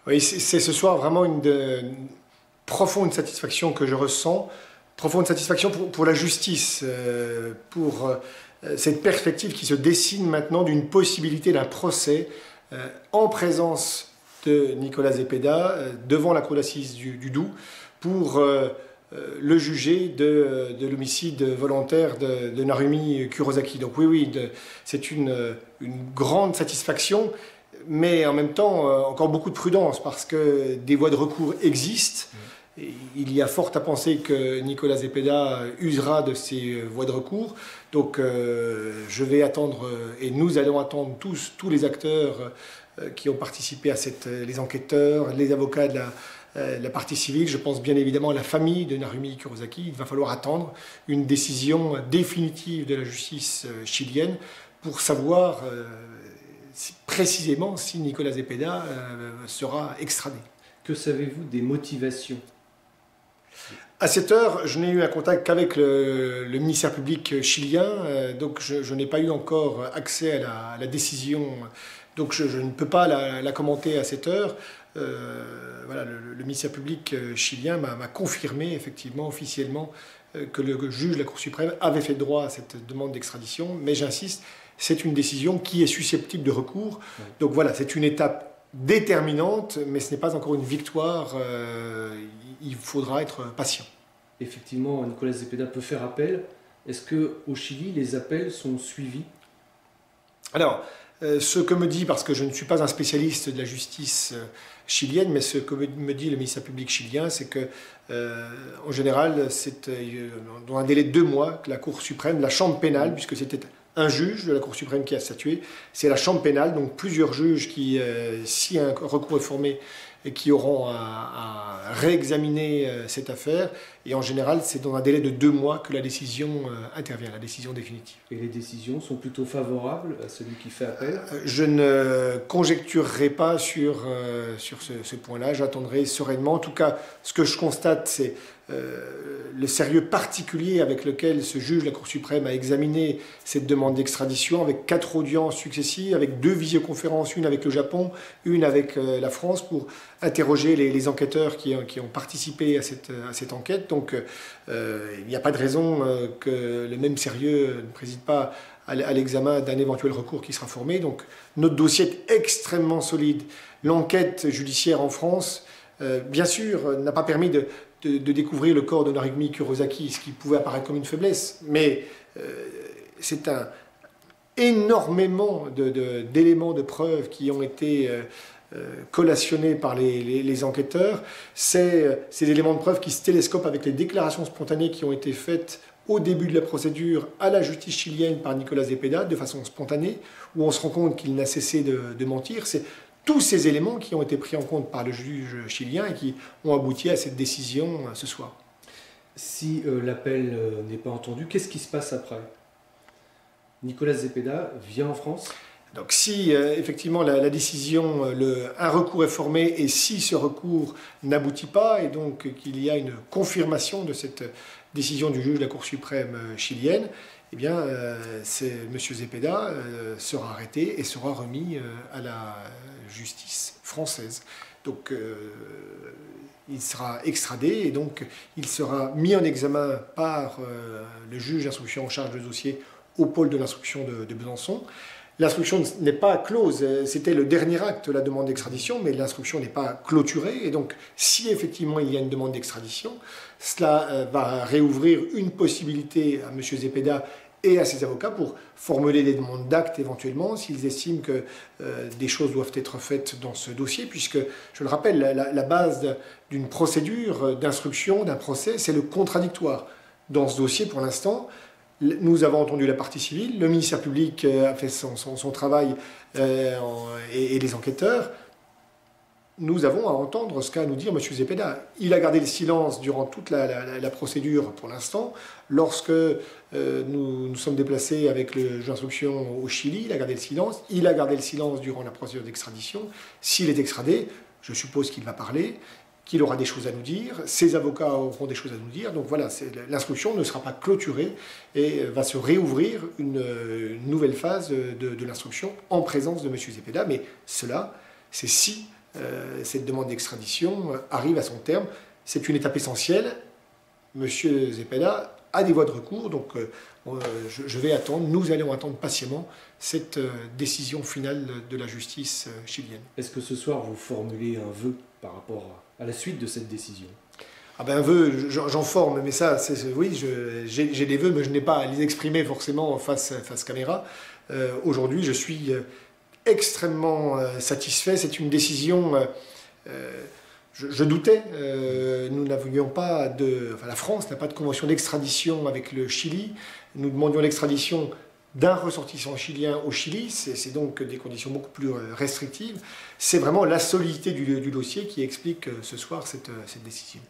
Oui, c'est ce soir vraiment une profonde satisfaction que je ressens, profonde satisfaction pour la justice, pour cette perspective qui se dessine maintenant d'une possibilité d'un procès en présence de Nicolas Zepeda devant la cour d'assises du Doubs pour le juger de l'homicide volontaire de Narumi Kurosaki. Donc oui, c'est une grande satisfaction, mais en même temps encore beaucoup de prudence parce que des voies de recours existent. Il y a fort à penser que Nicolas Zepeda usera de ces voies de recours. Donc je vais attendre, et nous allons attendre tous les acteurs qui ont participé à les enquêteurs, les avocats de la partie civile. Je pense bien évidemment à la famille de Narumi Kurosaki. Il va falloir attendre une décision définitive de la justice chilienne pour savoir précisément si Nicolas Zepeda sera extradé. Que savez-vous des motivations ? À cette heure, je n'ai eu un contact qu'avec le ministère public chilien, donc je n'ai pas eu encore accès à la décision, donc je ne peux pas la commenter à cette heure. Voilà, le ministère public chilien m'a confirmé effectivement, officiellement, que le juge de la Cour suprême avait fait droit à cette demande d'extradition, mais j'insiste, c'est une décision qui est susceptible de recours. Donc voilà, c'est une étape déterminante, mais ce n'est pas encore une victoire. Il faudra être patient. Effectivement, Nicolas Zepeda peut faire appel. Est-ce qu'au Chili, les appels sont suivis ? Alors, ce que me dit, parce que je ne suis pas un spécialiste de la justice chilienne, mais ce que me dit le ministère public chilien, c'est que, en général, c'est dans un délai de 2 mois que la Cour suprême, la Chambre pénale, puisque c'était un juge de la Cour suprême qui a statué, c'est la Chambre pénale, donc plusieurs juges qui, si un recours est formé, et qui auront à réexaminer cette affaire. Et en général, c'est dans un délai de 2 mois que la décision intervient, la décision définitive. Et les décisions sont plutôt favorables à celui qui fait appel ? Je ne conjecturerai pas sur ce point-là, j'attendrai sereinement. En tout cas, ce que je constate, c'est le sérieux particulier avec lequel ce juge de la Cour suprême a examiné cette demande d'extradition, avec 4 audiences successives, avec 2 visioconférences, une avec le Japon, une avec la France, pour interroger les enquêteurs qui ont participé à cette enquête. Donc il n'y a pas de raison que le même sérieux ne préside pas à l'examen d'un éventuel recours qui sera formé. Donc notre dossier est extrêmement solide. L'enquête judiciaire en France, bien sûr, n'a pas permis de découvrir le corps de Narumi Kurosaki, ce qui pouvait apparaître comme une faiblesse, mais c'est énormément d'éléments de preuves qui ont été collationnés par les enquêteurs. Ces éléments de preuve qui se télescopent avec les déclarations spontanées qui ont été faites au début de la procédure à la justice chilienne par Nicolas Zepeda, de façon spontanée, où on se rend compte qu'il n'a cessé de mentir. C'est tous ces éléments qui ont été pris en compte par le juge chilien et qui ont abouti à cette décision ce soir. Si l'appel n'est pas entendu, qu'est-ce qui se passe après ? Nicolas Zepeda vient en France ? Donc si effectivement la décision, un recours est formé et si ce recours n'aboutit pas et donc qu'il y a une confirmation de cette décision du juge de la Cour suprême chilienne, eh bien M. Zepeda sera arrêté et sera remis à la justice française. Donc il sera extradé et donc il sera mis en examen par le juge d'instruction en charge du dossier au pôle de l'instruction de Besançon. L'instruction n'est pas close, c'était le dernier acte, la demande d'extradition, mais l'instruction n'est pas clôturée. Et donc, si effectivement il y a une demande d'extradition, cela va réouvrir une possibilité à M. Zepeda et à ses avocats pour formuler des demandes d'actes éventuellement, s'ils estiment que des choses doivent être faites dans ce dossier, puisque, je le rappelle, la base d'une procédure, d'instruction, d'un procès, c'est le contradictoire. Dans ce dossier, pour l'instant, nous avons entendu la partie civile, le ministère public a fait son travail et les enquêteurs. Nous avons à entendre ce qu'a à nous dire M. Zepeda. Il a gardé le silence durant toute la procédure pour l'instant. Lorsque nous sommes déplacés avec le juge d'instruction au Chili, il a gardé le silence. Il a gardé le silence durant la procédure d'extradition. S'il est extradé, je suppose qu'il va parler, qu'il aura des choses à nous dire, ses avocats auront des choses à nous dire. Donc voilà, l'instruction ne sera pas clôturée et va se réouvrir une nouvelle phase de l'instruction en présence de M. Zepeda. Mais cela, c'est si cette demande d'extradition arrive à son terme. C'est une étape essentielle. Monsieur Zepeda a des voies de recours, donc je vais attendre, nous allons attendre patiemment cette décision finale de la justice chilienne. Est-ce que ce soir vous formulez un vœu par rapport à la suite de cette décision? Ah ben un vœu, j'en forme, mais ça, oui, j'ai des vœux, mais je n'ai pas à les exprimer forcément face caméra. Aujourd'hui, je suis extrêmement satisfait. C'est une décision. Je doutais. Nous n'avions pas la France n'a pas de convention d'extradition avec le Chili. Nous demandions l'extradition d'un ressortissant chilien au Chili. C'est donc des conditions beaucoup plus restrictives. C'est vraiment la solidité du dossier qui explique ce soir cette décision.